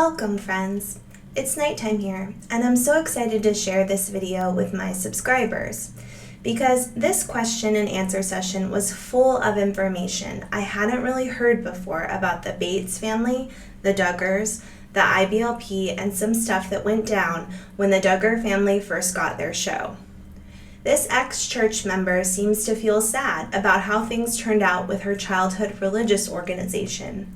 Welcome, friends. It's nighttime here, and I'm so excited to share this video with my subscribers because this question and answer session was full of information I hadn't really heard before about the Bates family, the Duggars, the IBLP, and some stuff that went down when the Duggar family first got their show. This ex-church member seems to feel sad about how things turned out with her childhood religious organization.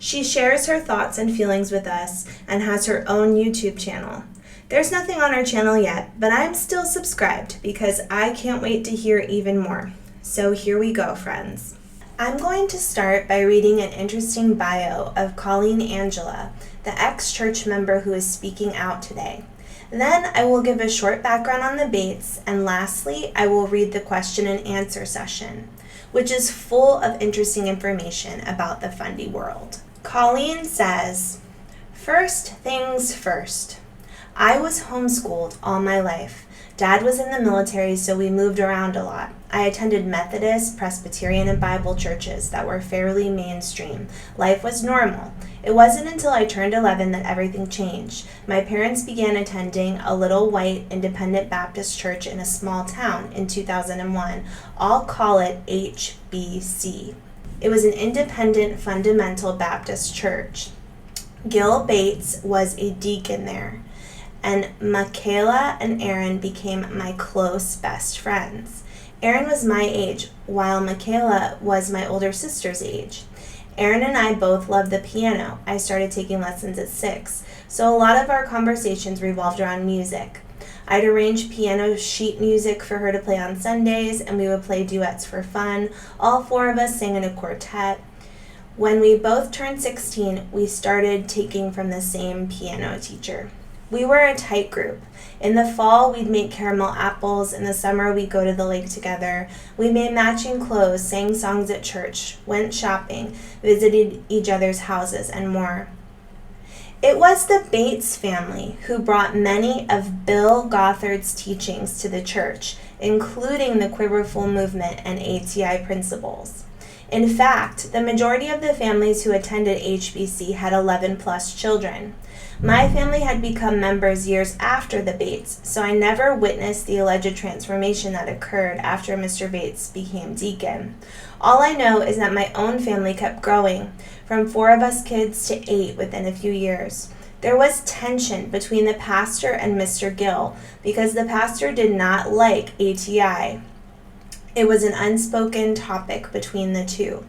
She shares her thoughts and feelings with us and has her own YouTube channel. There's nothing on her channel yet, but I'm still subscribed because I can't wait to hear even more. So here we go, friends. I'm going to start by reading an interesting bio of Colleen Angela, the ex-church member who is speaking out today. Then I will give a short background on the Bates, and lastly, I will read the question and answer session, which is full of interesting information about the Fundy world. Colleen says, "First things first. I was homeschooled all my life. Dad was in the military, so we moved around a lot. I attended Methodist, Presbyterian, and Bible churches that were fairly mainstream. Life was normal. It wasn't until I turned 11 that everything changed. My parents began attending a little white independent Baptist church in a small town in 2001. I'll call it HBC. It was an independent fundamental Baptist church. Gil Bates was a deacon there, and Michaela and Erin became my close best friends. Erin was my age, while Michaela was my older sister's age. Erin and I both loved the piano. I started taking lessons at 6, so a lot of our conversations revolved around music. I'd arrange piano sheet music for her to play on Sundays, and we would play duets for fun. All 4 of us sang in a quartet. When we both turned 16, we started taking from the same piano teacher. We were a tight group. In the fall, we'd make caramel apples. In the summer, we'd go to the lake together. We made matching clothes, sang songs at church, went shopping, visited each other's houses, and more. It was the Bates family who brought many of Bill Gothard's teachings to the church, including the Quiverful movement and ATI principles. In fact, the majority of the families who attended HBC had 11-plus children. My family had become members years after the Bates, so I never witnessed the alleged transformation that occurred after Mr. Bates became deacon. All I know is that my own family kept growing, from 4 of us kids to 8 within a few years. There was tension between the pastor and Mr. Gill because the pastor did not like ATI. It was an unspoken topic between the two.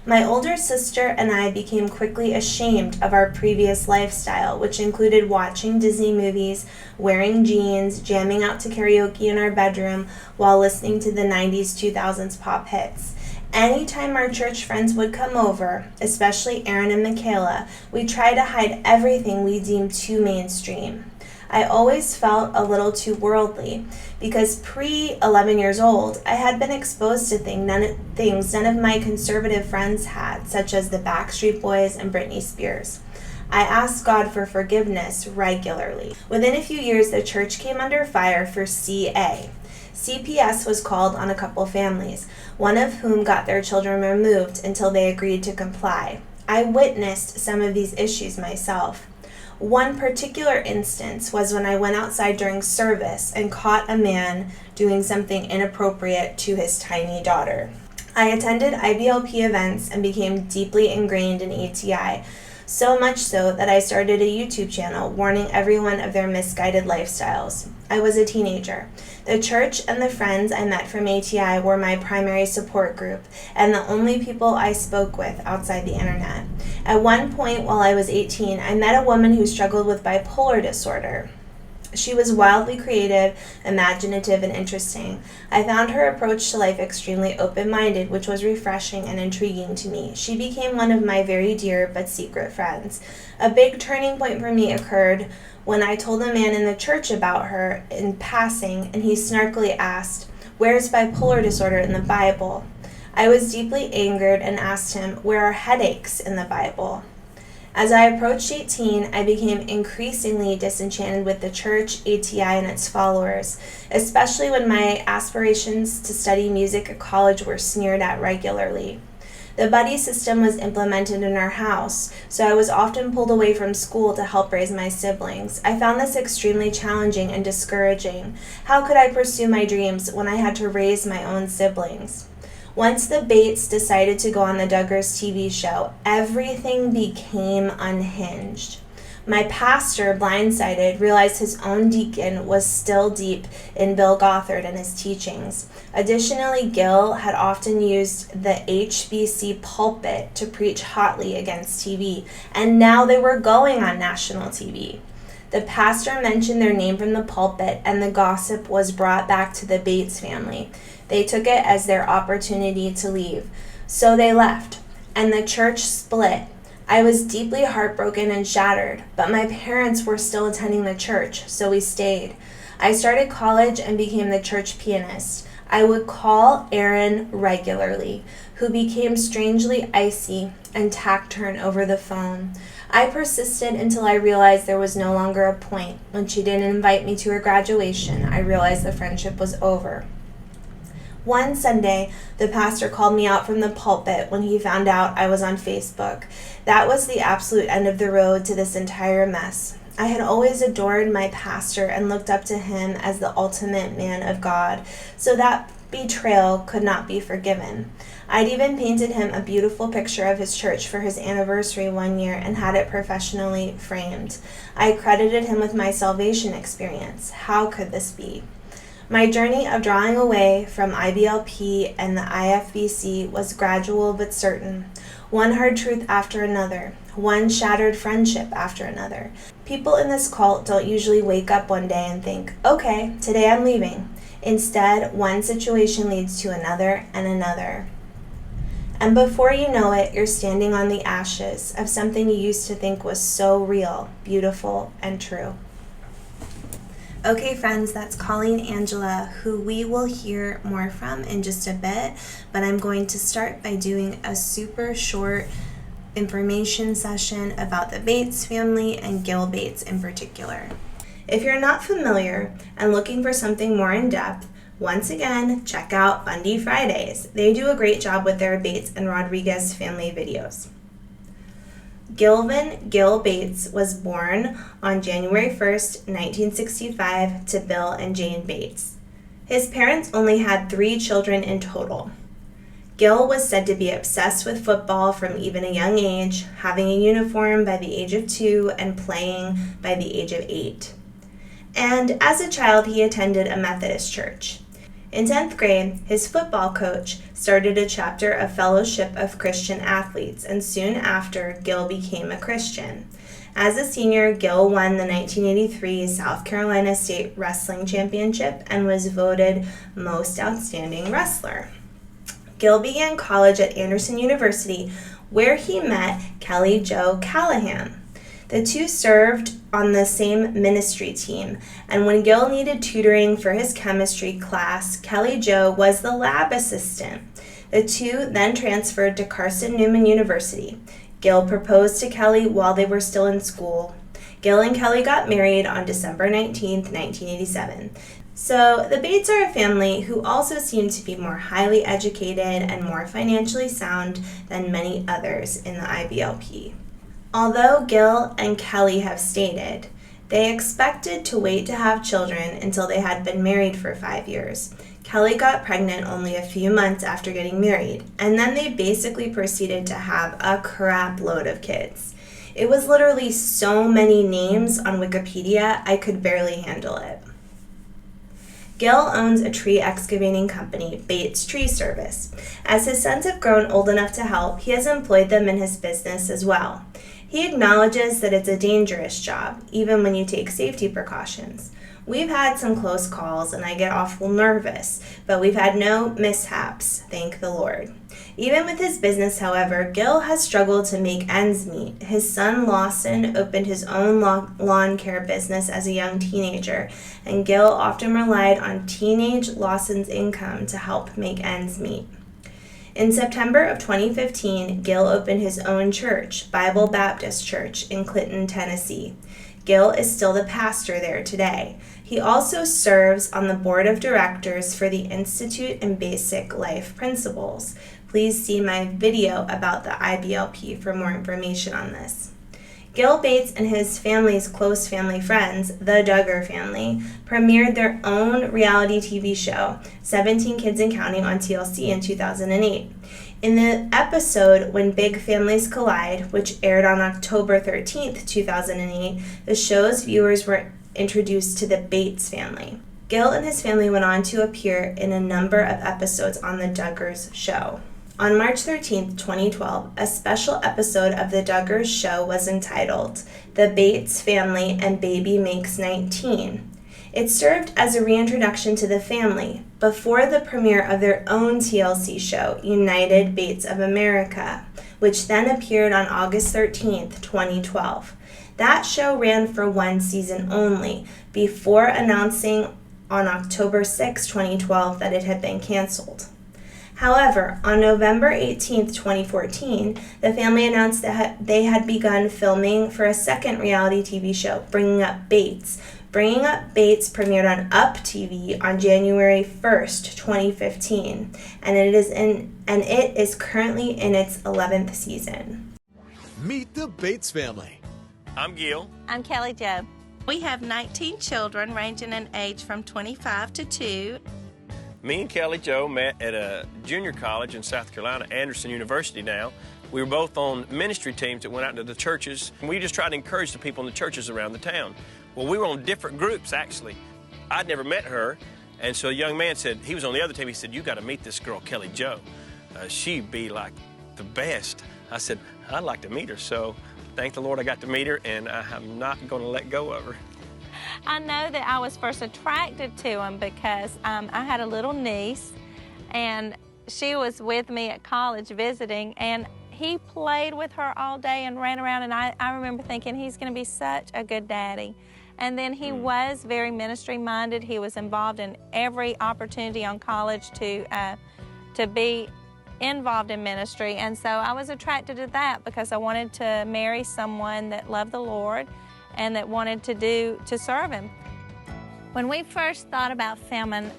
My older sister and I became quickly ashamed of our previous lifestyle, which included watching Disney movies, wearing jeans, jamming out to karaoke in our bedroom while listening to the 90s, 2000s pop hits. Anytime our church friends would come over, especially Erin and Michaela, we tried to hide everything we deemed too mainstream. I always felt a little too worldly because pre-11 years old, I had been exposed to things none of my conservative friends had, such as the Backstreet Boys and Britney Spears. I asked God for forgiveness regularly. Within a few years, the church came under fire for CA. CPS was called on a couple families, one of whom got their children removed until they agreed to comply. I witnessed some of these issues myself. One particular instance was when I went outside during service and caught a man doing something inappropriate to his tiny daughter. I attended IBLP events and became deeply ingrained in ATI, so much so that I started a YouTube channel warning everyone of their misguided lifestyles. I was a teenager. The church and the friends I met from ATI were my primary support group and the only people I spoke with outside the internet. At one point while I was 18, I met a woman who struggled with bipolar disorder. She was wildly creative, imaginative, and interesting. I found her approach to life extremely open-minded, which was refreshing and intriguing to me. She became one of my very dear but secret friends. A big turning point for me occurred when I told a man in the church about her in passing, and he snarkily asked, "Where's bipolar disorder in the Bible?" I was deeply angered and asked him, "Where are headaches in the Bible?" As I approached 18, I became increasingly disenchanted with the church, ATI, and its followers, especially when my aspirations to study music at college were sneered at regularly. The buddy system was implemented in our house, so I was often pulled away from school to help raise my siblings. I found this extremely challenging and discouraging. How could I pursue my dreams when I had to raise my own siblings? Once the Bates decided to go on the Duggars TV show, everything became unhinged. My pastor, blindsided, realized his own deacon was still deep in Bill Gothard and his teachings. Additionally, Gil had often used the HBC pulpit to preach hotly against TV, and now they were going on national TV. The pastor mentioned their name from the pulpit, and the gossip was brought back to the Bates family. They took it as their opportunity to leave. So they left, and the church split. I was deeply heartbroken and shattered, but my parents were still attending the church, so we stayed. I started college and became the church pianist. I would call Erin regularly, who became strangely icy and taciturn over the phone. I persisted until I realized there was no longer a point. When she didn't invite me to her graduation, I realized the friendship was over. One Sunday, the pastor called me out from the pulpit when he found out I was on Facebook. That was the absolute end of the road to this entire mess. I had always adored my pastor and looked up to him as the ultimate man of God, so that betrayal could not be forgiven. I'd even painted him a beautiful picture of his church for his anniversary one year and had it professionally framed. I credited him with my salvation experience. How could this be? My journey of drawing away from IBLP and the IFBC was gradual but certain. One hard truth after another, one shattered friendship after another. People in this cult don't usually wake up one day and think, okay, today I'm leaving. Instead, one situation leads to another and another. And before you know it, you're standing on the ashes of something you used to think was so real, beautiful, and true. Okay, friends, that's Colleen Angela, who we will hear more from in just a bit, but I'm going to start by doing a super short information session about the Bates family and Gil Bates in particular. If you're not familiar and looking for something more in-depth, once again, check out Bundy Fridays. They do a great job with their Bates and Rodriguez family videos. Gilvin Gil Bates was born on January 1st, 1965 to Bill and Jane Bates. His parents only had 3 children in total. Gil was said to be obsessed with football from even a young age, having a uniform by the age of 2 and playing by the age of 8. And as a child, he attended a Methodist church. In 10th grade, his football coach started a chapter of Fellowship of Christian Athletes, and soon after, Gil became a Christian. As a senior, Gil won the 1983 South Carolina State Wrestling Championship and was voted Most Outstanding Wrestler. Gil began college at Anderson University, where he met Kelly Jo Callahan. The two served on the same ministry team, and when Gil needed tutoring for his chemistry class, Kelly Jo was the lab assistant. The two then transferred to Carson Newman University. Gil proposed to Kelly while they were still in school. Gil and Kelly got married on December 19, 1987. So the Bates are a family who also seem to be more highly educated and more financially sound than many others in the IBLP. Although Gil and Kelly have stated, they expected to wait to have children until they had been married for 5 years. Kelly got pregnant only a few months after getting married, and then they basically proceeded to have a crap load of kids. It was literally so many names on Wikipedia, I could barely handle it. Gil owns a tree excavating company, Bates Tree Service. As his sons have grown old enough to help, he has employed them in his business as well. He acknowledges that it's a dangerous job, even when you take safety precautions. We've had some close calls and I get awful nervous, but we've had no mishaps, thank the Lord. Even with his business, however, Gil has struggled to make ends meet. His son Lawson opened his own lawn care business as a young teenager, and Gil often relied on teenage Lawson's income to help make ends meet. In September of 2015, Gil opened his own church, Bible Baptist Church, in Clinton, Tennessee. Gil is still the pastor there today. He also serves on the board of directors for the Institute in Basic Life Principles. Please see my video about the IBLP for more information on this. Gil Bates and his family's close family friends, the Duggar family, premiered their own reality TV show, 17 Kids and Counting, on TLC in 2008. In the episode When Big Families Collide, which aired on October 13th, 2008, the show's viewers were introduced to the Bates family. Gil and his family went on to appear in a number of episodes on the Duggars show. On March 13, 2012, a special episode of the Duggars show was entitled The Bates Family and Baby Makes 19. It served as a reintroduction to the family before the premiere of their own TLC show, United Bates of America, which then appeared on August 13, 2012. That show ran for one season only, before announcing on October 6, 2012 that it had been canceled. However, on November 18, 2014, the family announced that they had begun filming for a second reality TV show, Bringing Up Bates. Bringing Up Bates premiered on Up TV on January 1st, 2015, and it is currently in its 11th season. Meet the Bates family. I'm Gil. I'm Kelly Jo. We have 19 children ranging in age from 25 to 2. Me and Kelly Jo met at a junior college in South Carolina, Anderson University now. We were both on ministry teams that went out to the churches. We just tried to encourage the people in the churches around the town. Well, we were on different groups, actually. I'd never met her, and so a young man said, he was on the other team, he said, "You got to meet this girl, Kelly Jo. She'd be like the best." I said, "I'd like to meet her." So thank the Lord I got to meet her, and I'm not going to let go of her. I know that I was first attracted to him because I had a little niece, and she was with me at college visiting, and he played with her all day and ran around, and I remember thinking he's going to be such a good daddy. And then he was very ministry-minded. He was involved in every opportunity on college to be involved in ministry, and so I was attracted to that because I wanted to marry someone that loved the Lord and that wanted to serve Him. When we first thought about filming,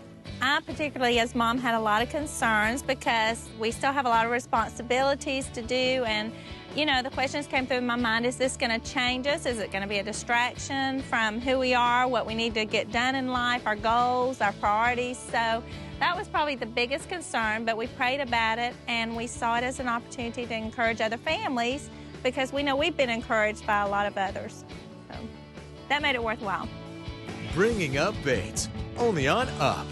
I particularly as mom had a lot of concerns because we still have a lot of responsibilities to do, and you know, the questions came through my mind, is this going to change us? Is it going to be a distraction from who we are, what we need to get done in life, our goals, our priorities? So that was probably the biggest concern, but we prayed about it and we saw it as an opportunity to encourage other families because we know we've been encouraged by a lot of others. So that made it worthwhile. Bringing Up Bates, only on Up.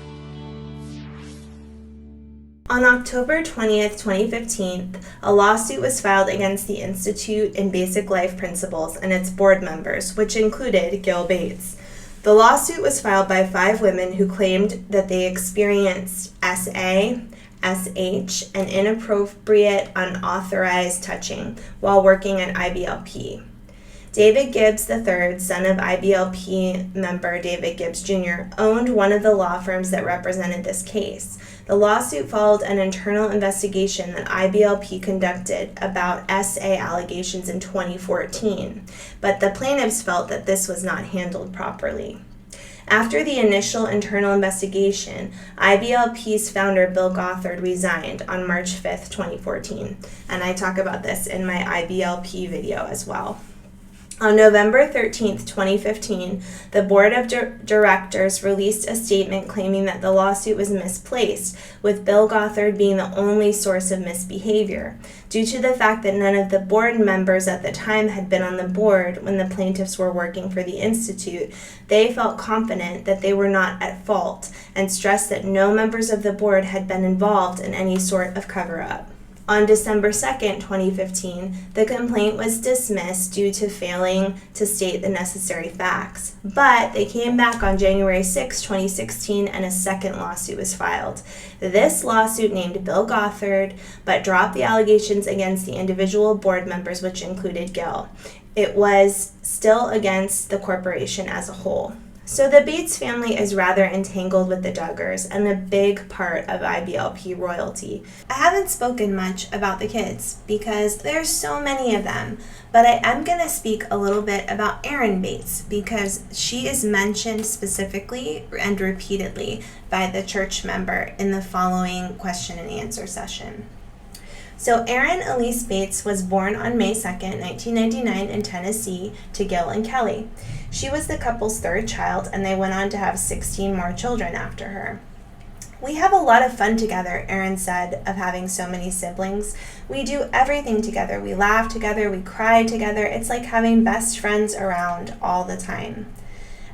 On October 20th, 2015, a lawsuit was filed against the Institute in Basic Life Principles and its board members, which included Gil Bates. The lawsuit was filed by 5 women who claimed that they experienced SA, SH, and inappropriate, unauthorized touching while working at IBLP. David Gibbs III, son of IBLP member David Gibbs Jr., owned one of the law firms that represented this case. The lawsuit followed an internal investigation that IBLP conducted about SA allegations in 2014, but the plaintiffs felt that this was not handled properly. After the initial internal investigation, IBLP's founder Bill Gothard resigned on March 5th, 2014, and I talk about this in my IBLP video as well. On November 13, 2015, the Board of Directors released a statement claiming that the lawsuit was misplaced, with Bill Gothard being the only source of misbehavior. Due to the fact that none of the board members at the time had been on the board when the plaintiffs were working for the Institute, they felt confident that they were not at fault and stressed that no members of the board had been involved in any sort of cover-up. On December 2nd, 2015, the complaint was dismissed due to failing to state the necessary facts. But they came back on January 6, 2016, and a second lawsuit was filed. This lawsuit named Bill Gothard, but dropped the allegations against the individual board members, which included Gil. It was still against the corporation as a whole. So the Bates family is rather entangled with the Duggars and a big part of IBLP royalty. I haven't spoken much about the kids because there's so many of them, but I am going to speak a little bit about Erin Bates because she is mentioned specifically and repeatedly by the church member in the following question and answer session. So Erin Elise Bates was born on May 2nd, 1999 in Tennessee to Gil and Kelly. She was the couple's third child, and they went on to have 16 more children after her. "We have a lot of fun together," Erin said of having so many siblings. "We do everything together. We laugh together, we cry together. It's like having best friends around all the time."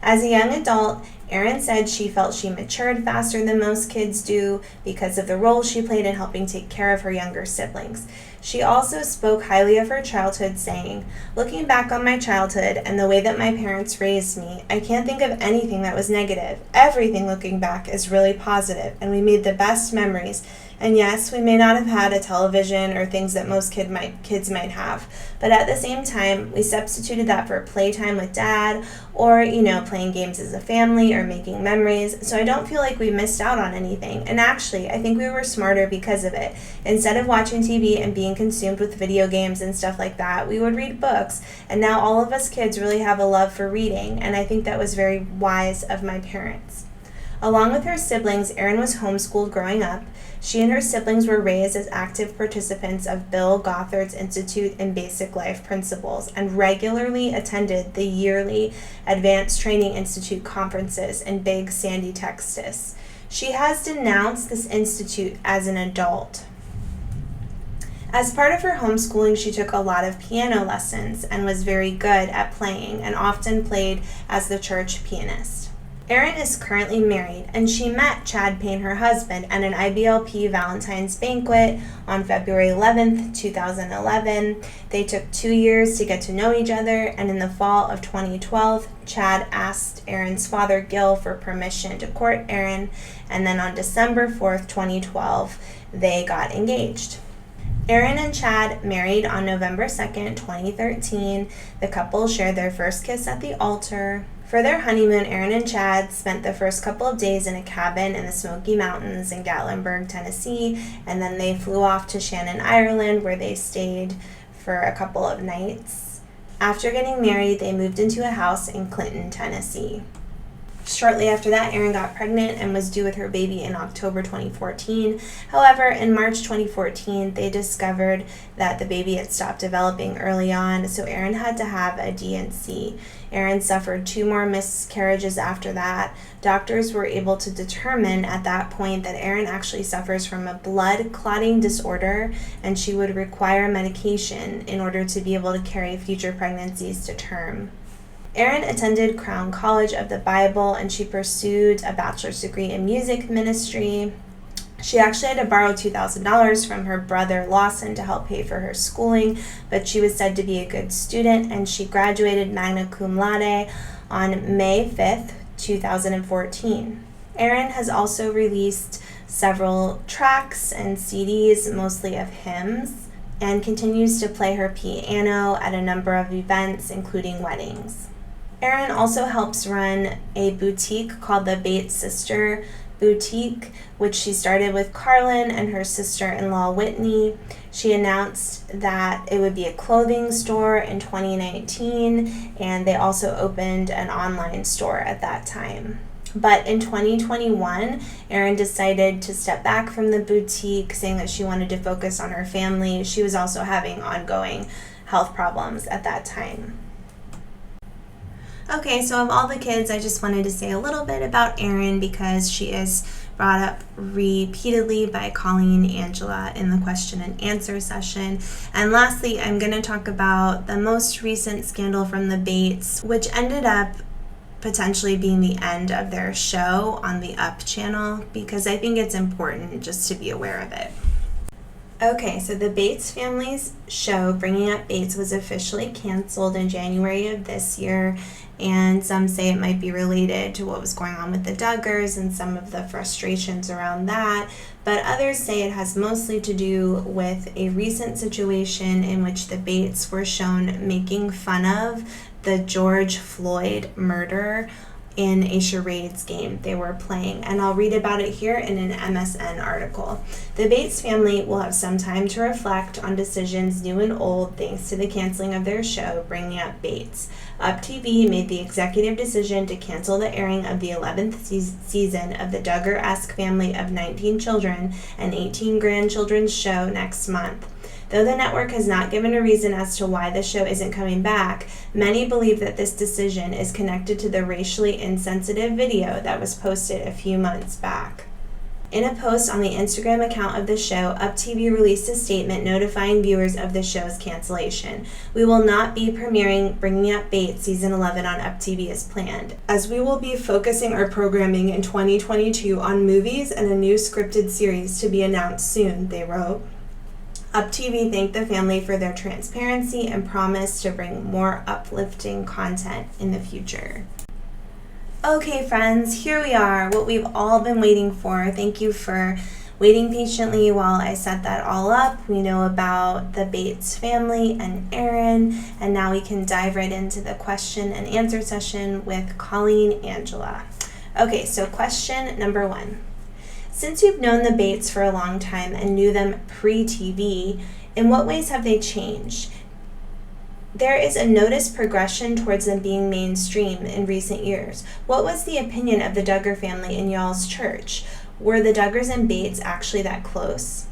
As a young adult, Erin said she felt she matured faster than most kids do because of the role she played in helping take care of her younger siblings. She also spoke highly of her childhood, saying, "Looking back on my childhood and the way that my parents raised me, I can't think of anything that was negative. Everything looking back is really positive, and we made the best memories. And yes, we may not have had a television or things that most kids might have, but at the same time, we substituted that for playtime with Dad, or, playing games as a family or making memories, so I don't feel like we missed out on anything. And actually, I think we were smarter because of it. Instead of watching TV and being consumed with video games and stuff like that, we would read books, and now all of us kids really have a love for reading, and I think that was very wise of my parents." Along with her siblings, Erin was homeschooled growing up. She and her siblings were raised as active participants of Bill Gothard's Institute in Basic Life Principles and regularly attended the yearly Advanced Training Institute conferences in Big Sandy, Texas. She has denounced this institute as an adult. As part of her homeschooling, she took a lot of piano lessons and was very good at playing and often played as the church pianist. Erin is currently married, and she met Chad Payne, her husband, at an IBLP Valentine's banquet on February 11th, 2011. They took 2 years to get to know each other, and in the fall of 2012, Chad asked Erin's father, Gil, for permission to court Erin, and then on December 4th, 2012, they got engaged. Erin and Chad married on November 2nd, 2013. The couple shared their first kiss at the altar. For their honeymoon, Erin and Chad spent the first couple of days in a cabin in the Smoky Mountains in Gatlinburg, Tennessee, and then they flew off to Shannon, Ireland, where they stayed for a couple of nights. After getting married, they moved into a house in Clinton, Tennessee. Shortly after that, Erin got pregnant and was due with her baby in October 2014. However, in March 2014, they discovered that the baby had stopped developing early on, so Erin had to have a D&C. Erin suffered 2 more miscarriages after that. Doctors were able to determine at that point that Erin actually suffers from a blood clotting disorder, and she would require medication in order to be able to carry future pregnancies to term. Erin attended Crown College of the Bible, and she pursued a bachelor's degree in music ministry. She actually had to borrow $2,000 from her brother Lawson to help pay for her schooling, but she was said to be a good student, and she graduated magna cum laude on May 5th, 2014. Erin has also released several tracks and CDs, mostly of hymns, and continues to play her piano at a number of events, including weddings. Erin also helps run a boutique called the Bates Sister Boutique, which she started with Carlin and her sister-in-law Whitney. She announced that it would be a clothing store in 2019, and they also opened an online store at that time. But in 2021, Erin decided to step back from the boutique, saying that she wanted to focus on her family. She was also having ongoing health problems at that time. Okay, so of all the kids, I just wanted to say a little bit about Erin because she is brought up repeatedly by Colleen Angela in the question and answer session. And lastly, I'm going to talk about the most recent scandal from the Bates, which ended up potentially being the end of their show on the Up channel, because I think it's important just to be aware of it. Okay, so the Bates family's show, Bringing Up Bates, was officially canceled in January of this year, and some say it might be related to what was going on with the Duggars and some of the frustrations around that, but others say it has mostly to do with a recent situation in which the Bates were shown making fun of the George Floyd murder in a charades game they were playing, and I'll read about it here in an MSN article. The Bates family will have some time to reflect on decisions new and old thanks to the canceling of their show, Bringing Up Bates. Up TV made the executive decision to cancel the airing of the 11th season of the Duggar-esque family of 19 children and 18 grandchildren's show next month. Though the network has not given a reason as to why the show isn't coming back, many believe that this decision is connected to the racially insensitive video that was posted a few months back. In a post on the Instagram account of the show, UpTV released a statement notifying viewers of the show's cancellation. We will not be premiering Bringing Up Bates Season 11 on UpTV as planned, as we will be focusing our programming in 2022 on movies and a new scripted series to be announced soon, they wrote. UpTV thanked the family for their transparency and promised to bring more uplifting content in the future. Okay, friends, here we are, what we've all been waiting for. Thank you for waiting patiently while I set that all up. We know about the Bates family and Erin, and now we can dive right into the question and answer session with Colleen Angela. Okay, so question number 1. Since you've known the Bates for a long time and knew them pre-TV, in what ways have they changed? There is a noticed progression towards them being mainstream in recent years. What was the opinion of the Duggar family in y'all's church? Were the Duggars and Bates actually that close?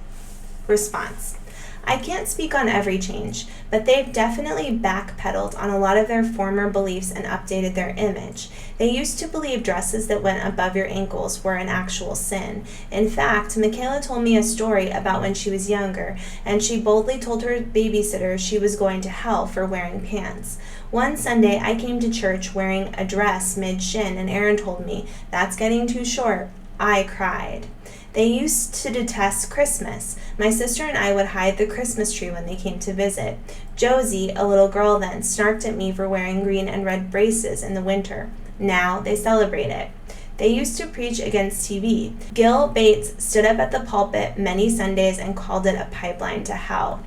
Response. I can't speak on every change, but they've definitely backpedaled on a lot of their former beliefs and updated their image. They used to believe dresses that went above your ankles were an actual sin. In fact, Michaela told me a story about when she was younger, and she boldly told her babysitter she was going to hell for wearing pants. One Sunday, I came to church wearing a dress mid-shin, and Erin told me, "That's getting too short." I cried. They used to detest Christmas. My sister and I would hide the Christmas tree when they came to visit. Josie, a little girl then, snarked at me for wearing green and red braces in the winter. Now they celebrate it. They used to preach against TV. Gil Bates stood up at the pulpit many Sundays and called it a pipeline to hell.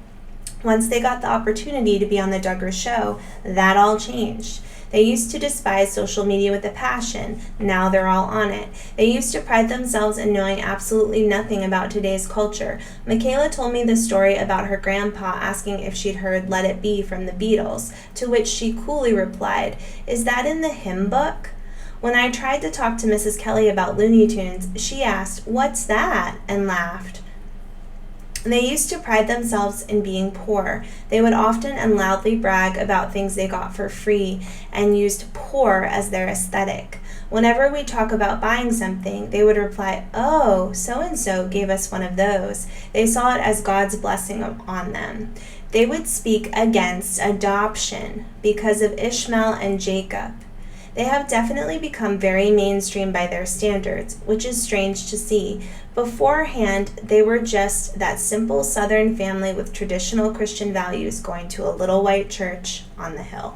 Once they got the opportunity to be on the Duggars show, that all changed. They used to despise social media with a passion. Now they're all on it. They used to pride themselves in knowing absolutely nothing about today's culture. Michaela told me the story about her grandpa asking if she'd heard Let It Be from the Beatles, to which she coolly replied, "Is that in the hymn book?" When I tried to talk to Mrs. Kelly about Looney Tunes, she asked, "What's that?" and laughed. They used to pride themselves in being poor. They would often and loudly brag about things they got for free and used poor as their aesthetic. Whenever we talk about buying something, they would reply, "Oh, so-and-so gave us one of those." They saw it as God's blessing on them. They would speak against adoption because of Ishmael and Jacob. They have definitely become very mainstream by their standards, which is strange to see. Beforehand, they were just that simple Southern family with traditional Christian values going to a little white church on the hill.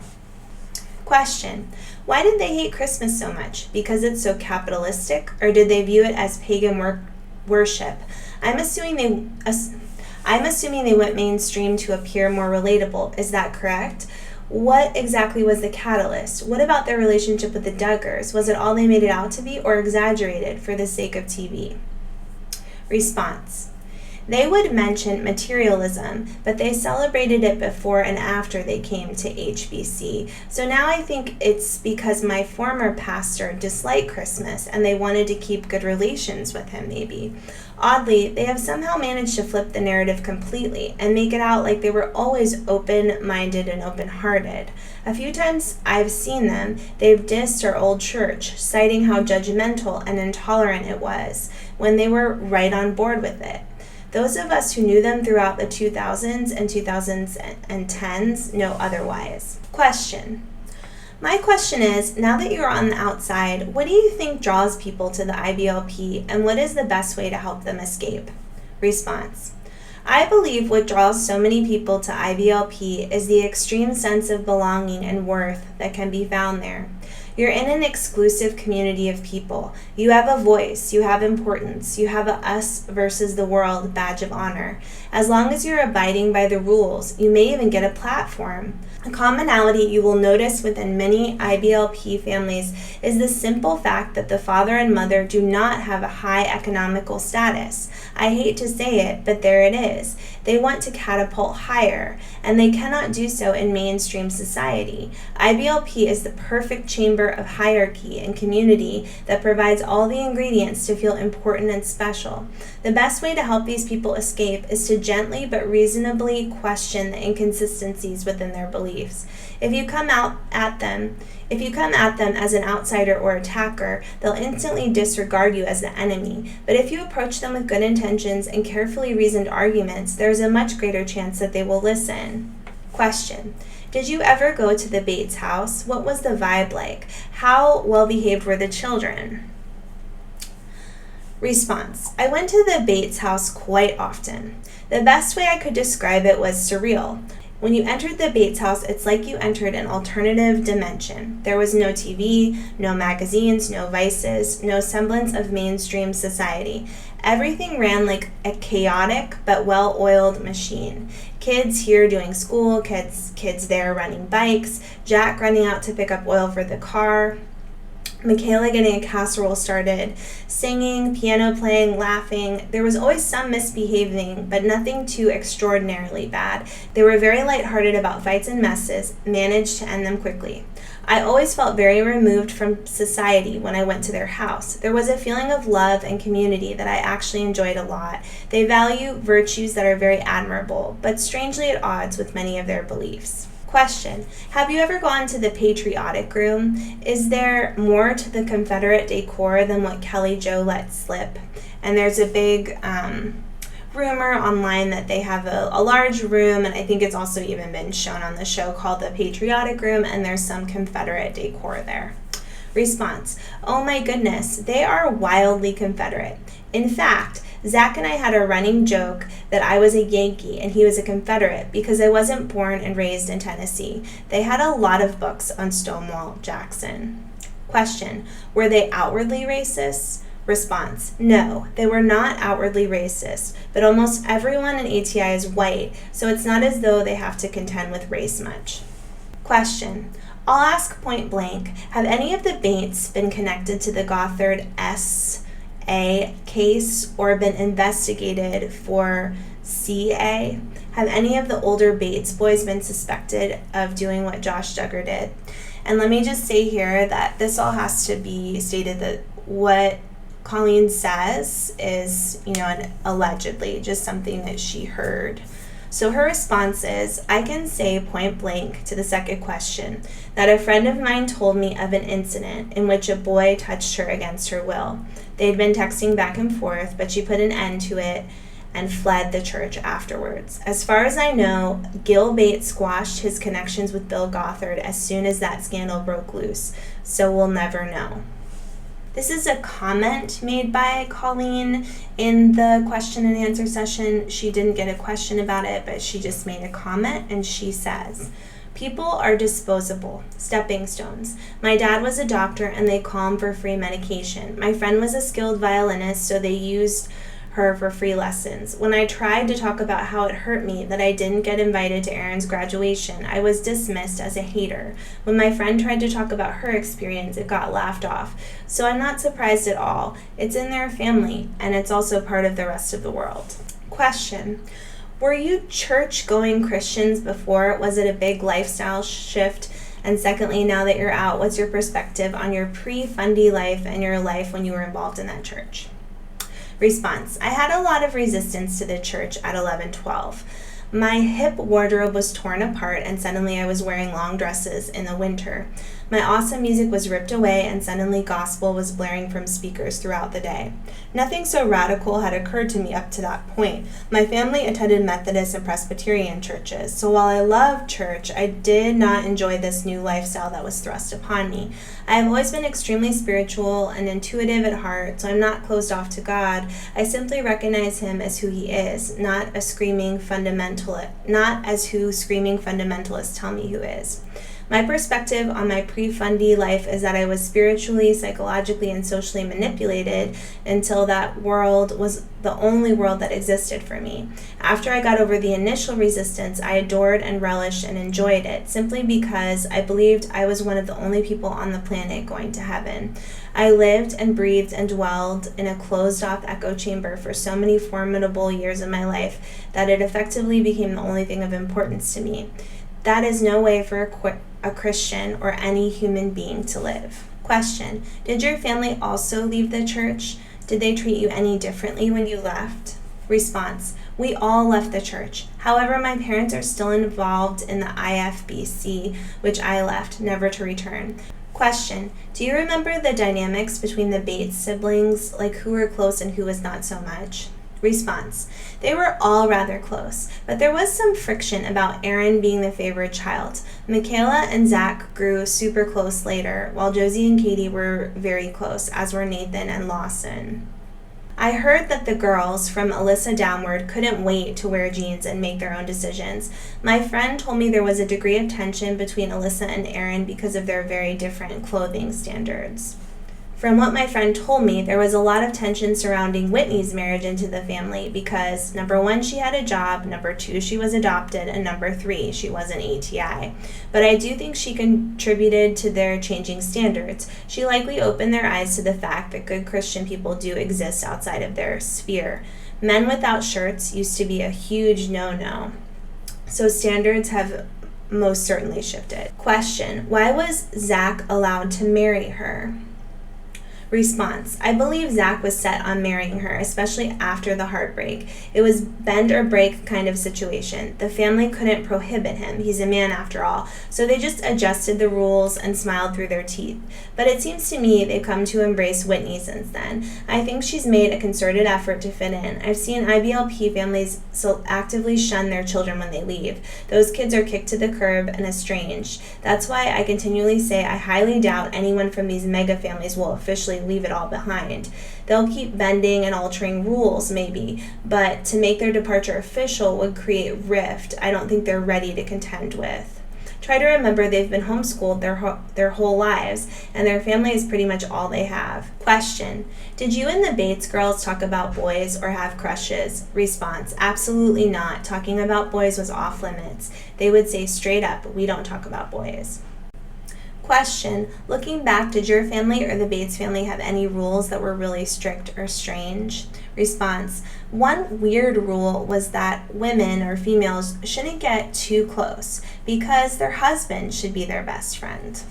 Question: why did they hate Christmas so much? Because it's so capitalistic, or did they view it as pagan worship? I'm assuming they went mainstream to appear more relatable. Is that correct? What exactly was the catalyst? What about their relationship with the Duggars? Was it all they made it out to be, or exaggerated for the sake of TV? Response: they would mention materialism, but they celebrated it before and after they came to HBC. So now I think it's because my former pastor disliked Christmas and they wanted to keep good relations with him, maybe. Oddly, they have somehow managed to flip the narrative completely and make it out like they were always open-minded and open-hearted. A few times I've seen them, they've dissed our old church, citing how judgmental and intolerant it was, when they were right on board with it. Those of us who knew them throughout the 2000s and 2010s know otherwise. Question. My question is, now that you're on the outside, what do you think draws people to the IBLP, and what is the best way to help them escape? Response. I believe what draws so many people to IBLP is the extreme sense of belonging and worth that can be found there. You're in an exclusive community of people. You have a voice, you have importance, you have a us versus the world badge of honor. As long as you're abiding by the rules, you may even get a platform. A commonality you will notice within many IBLP families is the simple fact that the father and mother do not have a high economical status. I hate to say it, but there it is. They want to catapult higher, and they cannot do so in mainstream society. IBLP is the perfect chamber of hierarchy and community that provides all the ingredients to feel important and special. The best way to help these people escape is to gently but reasonably question the inconsistencies within their beliefs. If you come at them as an outsider or attacker, they'll instantly disregard you as the enemy. But if you approach them with good intentions and carefully reasoned arguments, there's a much greater chance that they will listen. Question: did you ever go to the Bates house? What was the vibe like? How well behaved were the children? Response: I went to the Bates house quite often. The best way I could describe it was surreal. When you entered the Bates house, it's like you entered an alternative dimension. There was no TV, no magazines, no vices, no semblance of mainstream society. Everything ran like a chaotic but well-oiled machine. Kids here doing school, kids there running bikes, Jack running out to pick up oil for the car, Michaela getting a casserole started, singing, piano playing, laughing. There was always some misbehaving, but nothing too extraordinarily bad. They were very lighthearted about fights and messes, managed to end them quickly. I always felt very removed from society when I went to their house. There was a feeling of love and community that I actually enjoyed a lot. They value virtues that are very admirable, but strangely at odds with many of their beliefs. Question: have you ever gone to the patriotic room? Is there more to the Confederate decor than what Kelly Jo let slip? And there's a big rumor online that they have a large room, and I think it's also even been shown on the show, called the Patriotic Room, and there's some Confederate decor there. Response: oh my goodness, they are wildly Confederate. In fact, Zach and I had a running joke that I was a Yankee and he was a Confederate because I wasn't born and raised in Tennessee. They had a lot of books on Stonewall Jackson. Question: were they outwardly racist? Response: no, they were not outwardly racist, but almost everyone in ATI is white, so it's not as though they have to contend with race much. Question: I'll ask point blank, have any of the Bates been connected to the Gothard S.A. case or been investigated for CA? Have any of the older Bates boys been suspected of doing what Josh Duggar did? And let me just say here that this all has to be stated that what Colleen says is, allegedly just something that she heard. So her response is, I can say point blank to the second question that a friend of mine told me of an incident in which a boy touched her against her will. They'd been texting back and forth, but she put an end to it and fled the church afterwards. As far as I know, Gil Bates squashed his connections with Bill Gothard as soon as that scandal broke loose, so we'll never know. This is a comment made by Colleen in the question and answer session. She didn't get a question about it, but she just made a comment, and she says, people are disposable, stepping stones. My dad was a doctor, and they call him for free medication. My friend was a skilled violinist, so they used her for free lessons. When I tried to talk about how it hurt me that I didn't get invited to Erin's graduation, I was dismissed as a hater. When my friend tried to talk about her experience, it got laughed off. So I'm not surprised at all. It's in their family, and it's also part of the rest of the world. Question: were you church-going Christians before? Was it a big lifestyle shift? And secondly, now that you're out, what's your perspective on your pre-Fundy life and your life when you were involved in that church? Response: I had a lot of resistance to the church at 11-12. My hip wardrobe was torn apart, and suddenly I was wearing long dresses in the winter. My awesome music was ripped away, and suddenly gospel was blaring from speakers throughout the day. Nothing so radical had occurred to me up to that point. My family attended Methodist and Presbyterian churches, so while I loved church, I did not enjoy this new lifestyle that was thrust upon me. I have always been extremely spiritual and intuitive at heart, so I'm not closed off to God. I simply recognize him as who he is, not as who screaming fundamentalists tell me who is. My perspective on my pre-Fundy life is that I was spiritually, psychologically, and socially manipulated until that world was the only world that existed for me. After I got over the initial resistance, I adored and relished and enjoyed it, simply because I believed I was one of the only people on the planet going to heaven. I lived and breathed and dwelled in a closed-off echo chamber for so many formidable years of my life that it effectively became the only thing of importance to me. That is no way for a Christian or any human being to live. Question: did your family also leave the church? Did they treat you any differently when you left? Response: we all left the church. However, my parents are still involved in the IFBC, which I left, never to return. Question: do you remember the dynamics between the Bates siblings, like who were close and who was not so much? Response: they were all rather close, but there was some friction about Erin being the favorite child. Michaela and Zach grew super close later, while Josie and Katie were very close, as were Nathan and Lawson. I heard that the girls, from Alyssa downward, couldn't wait to wear jeans and make their own decisions. My friend told me there was a degree of tension between Alyssa and Erin because of their very different clothing standards. From what my friend told me, there was a lot of tension surrounding Whitney's marriage into the family because, number one, she had a job, number two, she was adopted, and number three, she was an ATI. But I do think she contributed to their changing standards. She likely opened their eyes to the fact that good Christian people do exist outside of their sphere. Men without shirts used to be a huge no-no. So standards have most certainly shifted. Question: why was Zach allowed to marry her? Response: I believe Zach was set on marrying her, especially after the heartbreak. It was bend or break kind of situation. The family couldn't prohibit him. He's a man after all. So they just adjusted the rules and smiled through their teeth. But it seems to me they've come to embrace Whitney since then. I think she's made a concerted effort to fit in. I've seen IBLP families so actively shun their children when they leave. Those kids are kicked to the curb and estranged. That's why I continually say I highly doubt anyone from these mega families will officially leave it all behind. They'll keep bending and altering rules maybe, but to make their departure official would create rift I don't think they're ready to contend with. Try to remember they've been homeschooled their whole lives, and their family is pretty much all they have. Question: did you and the Bates girls talk about boys or have crushes? Response: absolutely not. Talking about boys was off limits. They would say straight up, we don't talk about boys. Question: looking back, did your family or the Bates family have any rules that were really strict or strange? Response: one weird rule was that women or females shouldn't get too close because their husband should be their best friend.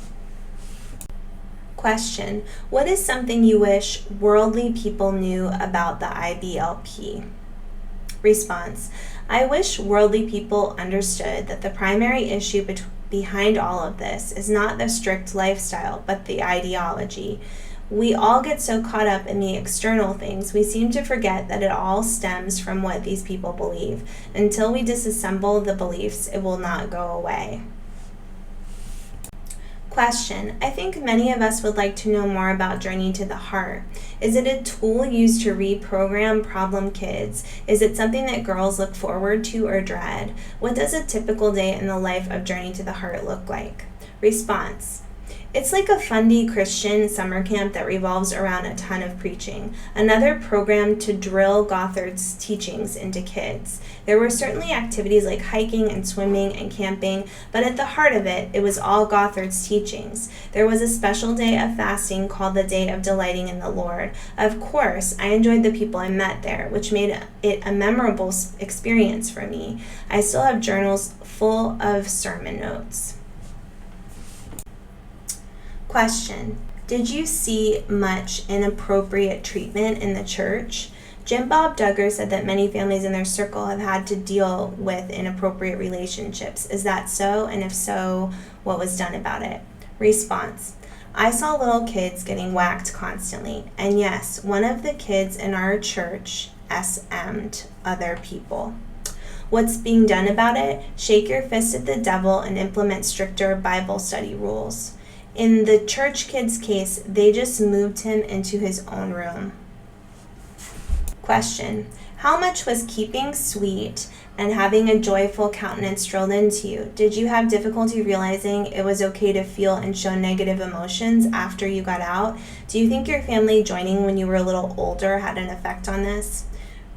Question: what is something you wish worldly people knew about the IBLP? Response: I wish worldly people understood that the primary issue behind all of this is not the strict lifestyle, but the ideology. We all get so caught up in the external things, we seem to forget that it all stems from what these people believe. Until we disassemble the beliefs, it will not go away. Question: I think many of us would like to know more about Journey to the Heart. Is it a tool used to reprogram problem kids? Is it something that girls look forward to or dread? What does a typical day in the life of Journey to the Heart look like? Response: it's like a fundy Christian summer camp that revolves around a ton of preaching. Another program to drill Gothard's teachings into kids. There were certainly activities like hiking and swimming and camping, but at the heart of it, it was all Gothard's teachings. There was a special day of fasting called the Day of Delighting in the Lord. Of course, I enjoyed the people I met there, which made it a memorable experience for me. I still have journals full of sermon notes. Question: did you see much inappropriate treatment in the church? Jim Bob Duggars said that many families in their circle have had to deal with inappropriate relationships. Is that so? And if so, what was done about it? Response: I saw little kids getting whacked constantly. And yes, one of the kids in our church SM'd other people. What's being done about it? Shake your fist at the devil and implement stricter Bible study rules. In the church kid's case, they just moved him into his own room. Question: how much was keeping sweet and having a joyful countenance drilled into you? Did you have difficulty realizing it was okay to feel and show negative emotions after you got out? Do you think your family joining when you were a little older had an effect on this?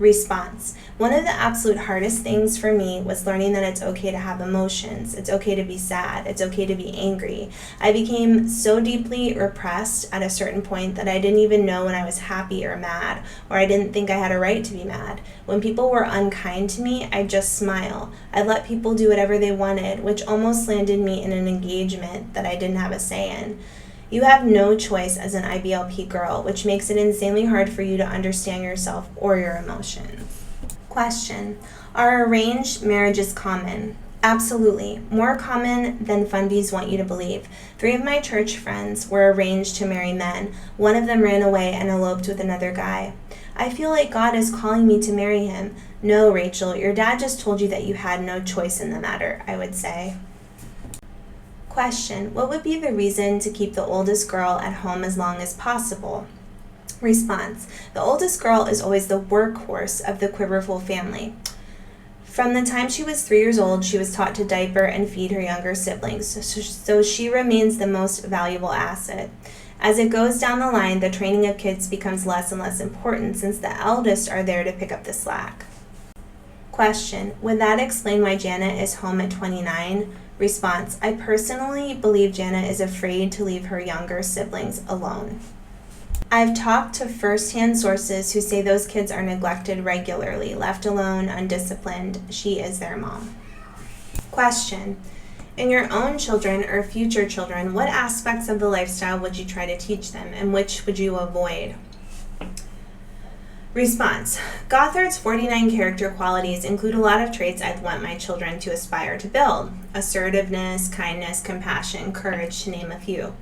Response. One of the absolute hardest things for me was learning that it's okay to have emotions. It's okay to be sad. It's okay to be angry. I became so deeply repressed at a certain point that I didn't even know when I was happy or mad, or I didn't think I had a right to be mad. When people were unkind to me, I'd just smile. I'd let people do whatever they wanted, which almost landed me in an engagement that I didn't have a say in. You have no choice as an IBLP girl, which makes it insanely hard for you to understand yourself or your emotions. Question. Are arranged marriages common? Absolutely. More common than fundies want you to believe. 3 of my church friends were arranged to marry men. One of them ran away and eloped with another guy. I feel like God is calling me to marry him. No, Rachel, your dad just told you that you had no choice in the matter, I would say. Question. What would be the reason to keep the oldest girl at home as long as possible? Response. The oldest girl is always the workhorse of the Quiverful family. From the time she was 3 years old, she was taught to diaper and feed her younger siblings, so she remains the most valuable asset. As it goes down the line, the training of kids becomes less and less important since the eldest are there to pick up the slack. Question. Would that explain why Jana is home at 29? Response. I personally believe Jana is afraid to leave her younger siblings alone. I've talked to first-hand sources who say those kids are neglected regularly, left alone, undisciplined. She is their mom. Question. In your own children or future children, what aspects of the lifestyle would you try to teach them, and which would you avoid? Response. Gothard's 49 character qualities include a lot of traits I'd want my children to aspire to build. Assertiveness, kindness, compassion, courage, to name a few.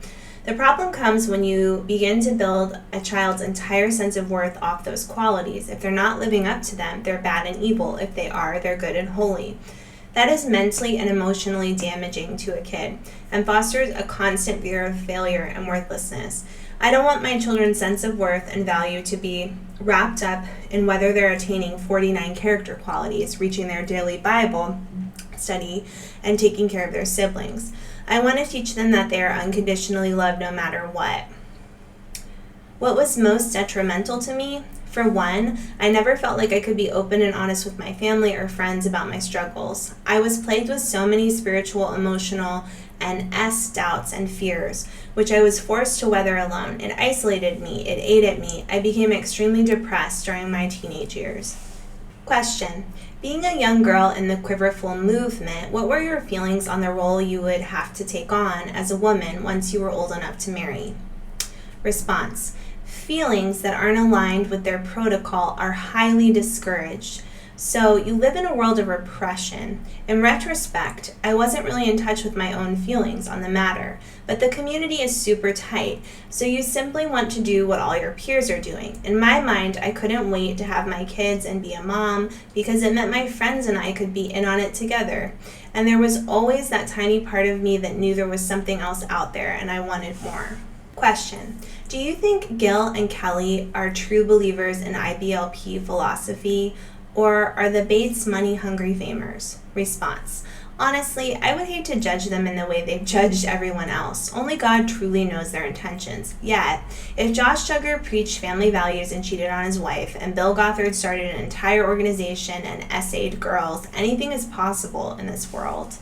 The problem comes when you begin to build a child's entire sense of worth off those qualities. If they're not living up to them, they're bad and evil. If they are, they're good and holy. That is mentally and emotionally damaging to a kid and fosters a constant fear of failure and worthlessness. I don't want my children's sense of worth and value to be wrapped up in whether they're attaining 49 character qualities, reaching their daily Bible study, and taking care of their siblings. I want to teach them that they are unconditionally loved no matter what. What was most detrimental to me? For one, I never felt like I could be open and honest with my family or friends about my struggles. I was plagued with so many spiritual, emotional, and doubts and fears, which I was forced to weather alone. It isolated me. It ate at me. I became extremely depressed during my teenage years. Question. Being a young girl in the Quiverful movement, what were your feelings on the role you would have to take on as a woman once you were old enough to marry? Response. Feelings that aren't aligned with their protocol are highly discouraged. So you live in a world of repression. In retrospect, I wasn't really in touch with my own feelings on the matter, but the community is super tight, so you simply want to do what all your peers are doing. In my mind, I couldn't wait to have my kids and be a mom because it meant my friends and I could be in on it together. And there was always that tiny part of me that knew there was something else out there and I wanted more. Question. Do you think Gil and Kelly are true believers in IBLP philosophy, or are the Bates money-hungry famers? Response. Honestly, I would hate to judge them in the way they've judged everyone else. Only God truly knows their intentions. Yet, if Josh Duggar preached family values and cheated on his wife, and Bill Gothard started an entire organization and essayed girls, anything is possible in this world.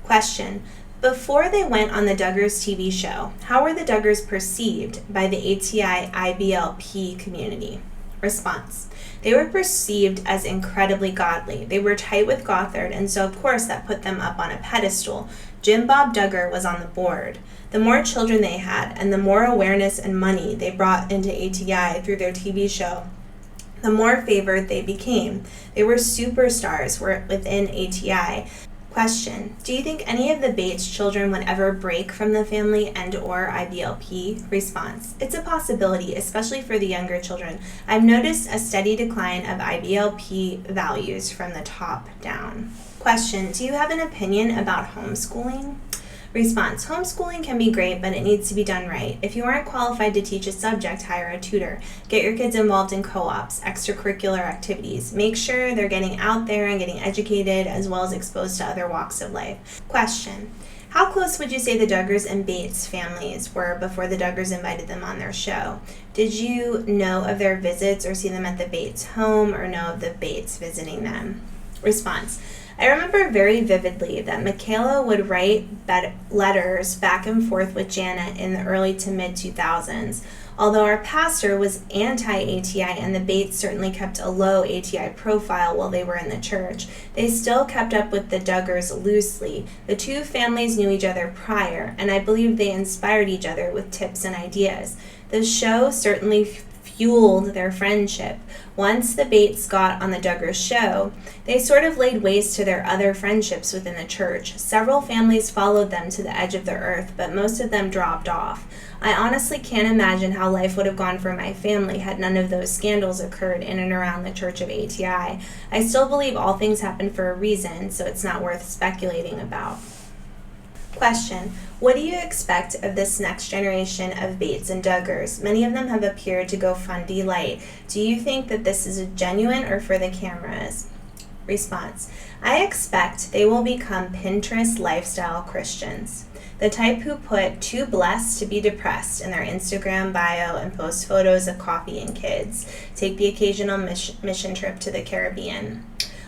Question. Before they went on the Duggars TV show, how were the Duggars perceived by the ATI IBLP community? Response. They were perceived as incredibly godly. They were tight with Gothard, and so of course that put them up on a pedestal. Jim Bob Duggar was on the board. The more children they had, and the more awareness and money they brought into ATI through their TV show, the more favored they became. They were superstars within ATI. Question. Do you think any of the Bates children would ever break from the family and or IBLP? Response. It's a possibility, especially for the younger children. I've noticed a steady decline of IBLP values from the top down. Question. Do you have an opinion about homeschooling? Response. Homeschooling can be great, but it needs to be done right. If you aren't qualified to teach a subject, hire a tutor. Get your kids involved in co-ops, extracurricular activities. Make sure they're getting out there and getting educated as well as exposed to other walks of life. Question. How close would you say the Duggars and Bates families were before the Duggars invited them on their show? Did you know of their visits or see them at the Bates home or know of the Bates visiting them? Response. I remember very vividly that Michaela would write letters back and forth with Janet in the early to mid 2000s. Although our pastor was anti-ATI and the Bates certainly kept a low ATI profile while they were in the church, they still kept up with the Duggars loosely. The two families knew each other prior, and I believe they inspired each other with tips and ideas. The show certainly fueled their friendship. Once the Bates got on the Duggars show, they sort of laid waste to their other friendships within the church. Several families followed them to the edge of the earth, but most of them dropped off. I honestly can't imagine how life would have gone for my family had none of those scandals occurred in and around the Church of ATI. I still believe all things happen for a reason, so it's not worth speculating about. Question. What do you expect of this next generation of Bates and Duggars? Many of them have appeared to go fundy light. Do you think that this is a genuine or for the cameras? Response. I expect they will become Pinterest lifestyle Christians. The type who put "too blessed to be depressed" in their Instagram bio and post photos of coffee and kids, take the occasional mission trip to the Caribbean.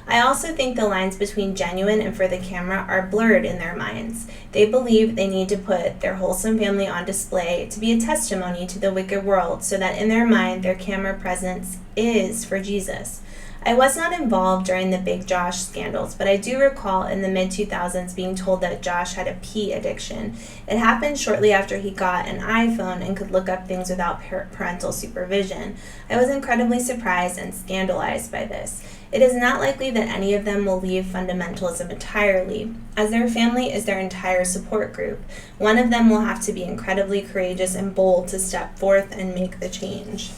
I also think the lines between genuine and for the camera are blurred in their minds. They believe they need to put their wholesome family on display to be a testimony to the wicked world so that in their mind their camera presence is for Jesus. I was not involved during the Big Josh scandals, but I do recall in the mid-2000s being told that Josh had a pee addiction. It happened shortly after he got an iPhone and could look up things without parental supervision. I was incredibly surprised and scandalized by this. It is not likely that any of them will leave fundamentalism entirely, as their family is their entire support group. One of them will have to be incredibly courageous and bold to step forth and make the change.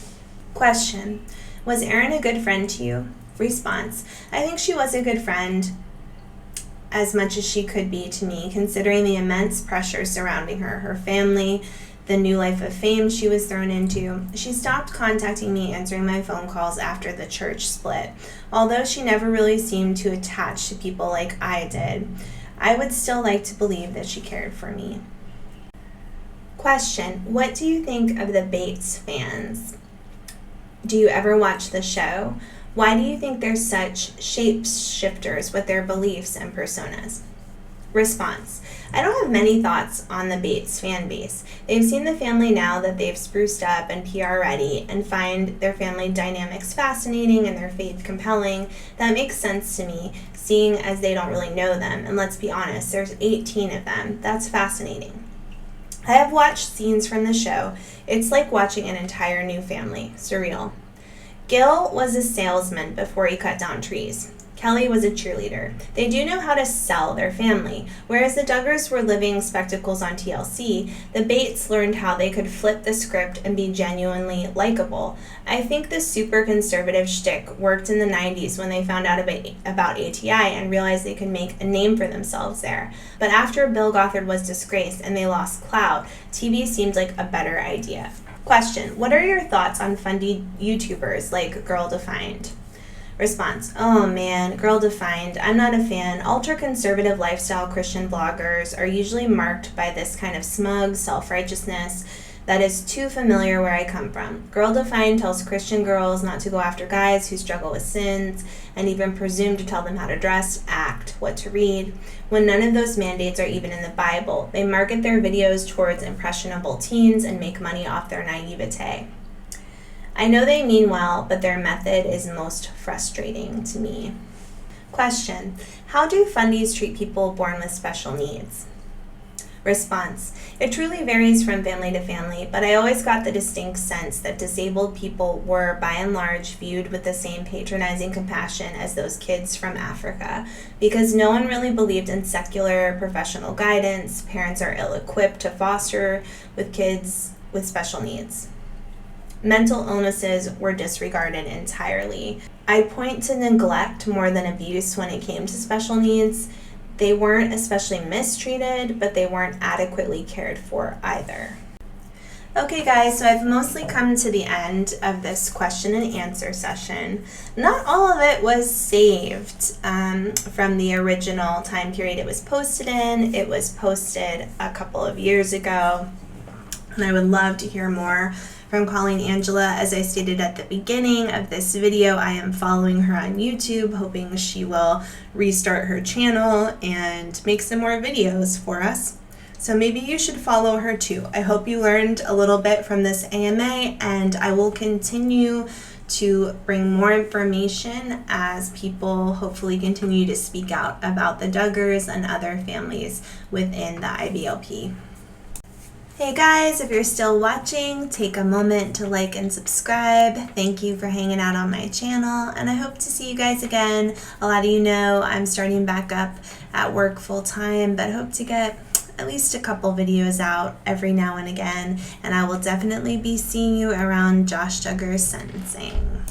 Question. Was Erin a good friend to you? Response. I think she was a good friend as much as she could be to me, considering the immense pressure surrounding her, her family, the new life of fame she was thrown into. She stopped contacting me, answering my phone calls after the church split. Although she never really seemed to attach to people like I did, I would still like to believe that she cared for me. Question. What do you think of the Bates fans? Do you ever watch the show? Why do you think they're such shapeshifters with their beliefs and personas? Response. I don't have many thoughts on the Bates fan base. They've seen the family now that they've spruced up and PR ready and find their family dynamics fascinating and their faith compelling. That makes sense to me, seeing as they don't really know them. And let's be honest, there's 18 of them. That's fascinating. I have watched scenes from the show. It's like watching an entire new family. Surreal. Gil was a salesman before he cut down trees. Kelly was a cheerleader. They do know how to sell their family. Whereas the Duggars were living spectacles on TLC, the Bates learned how they could flip the script and be genuinely likable. I think the super conservative shtick worked in the 90s when they found out about ATI and realized they could make a name for themselves there. But after Bill Gothard was disgraced and they lost clout, TV seemed like a better idea. Question. What are your thoughts on fundy YouTubers like Girl Defined? Response. Oh man, Girl Defined. I'm not a fan. Ultra-conservative lifestyle Christian bloggers are usually marked by this kind of smug self-righteousness that is too familiar where I come from. Girl Defined tells Christian girls not to go after guys who struggle with sins and even presume to tell them how to dress, act, what to read, when none of those mandates are even in the Bible. They market their videos towards impressionable teens and make money off their naivete. I know they mean well, but their method is most frustrating to me. Question. How do fundies treat people born with special needs? Response. It truly varies from family to family, but I always got the distinct sense that disabled people were, by and large, viewed with the same patronizing compassion as those kids from Africa, because no one really believed in secular professional guidance. Parents are ill-equipped to foster with kids with special needs. Mental illnesses were disregarded entirely. I point to neglect more than abuse when it came to special needs. They weren't especially mistreated, but they weren't adequately cared for either. Okay guys, so I've mostly come to the end of this question and answer session. Not all of it was saved from the original time period it was posted in. It was posted a couple of years ago, and I would love to hear more from Colleen Angela. As I stated at the beginning of this video, I am following her on YouTube, hoping she will restart her channel and make some more videos for us. So maybe you should follow her too. I hope you learned a little bit from this AMA, and I will continue to bring more information as people hopefully continue to speak out about the Duggars and other families within the IBLP. Hey guys, if you're still watching, take a moment to like and subscribe. Thank you for hanging out on my channel, and I hope to see you guys again. A lot of you know I'm starting back up at work full time, but hope to get at least a couple videos out every now and again, and I will definitely be seeing you around Josh Duggars' sentencing.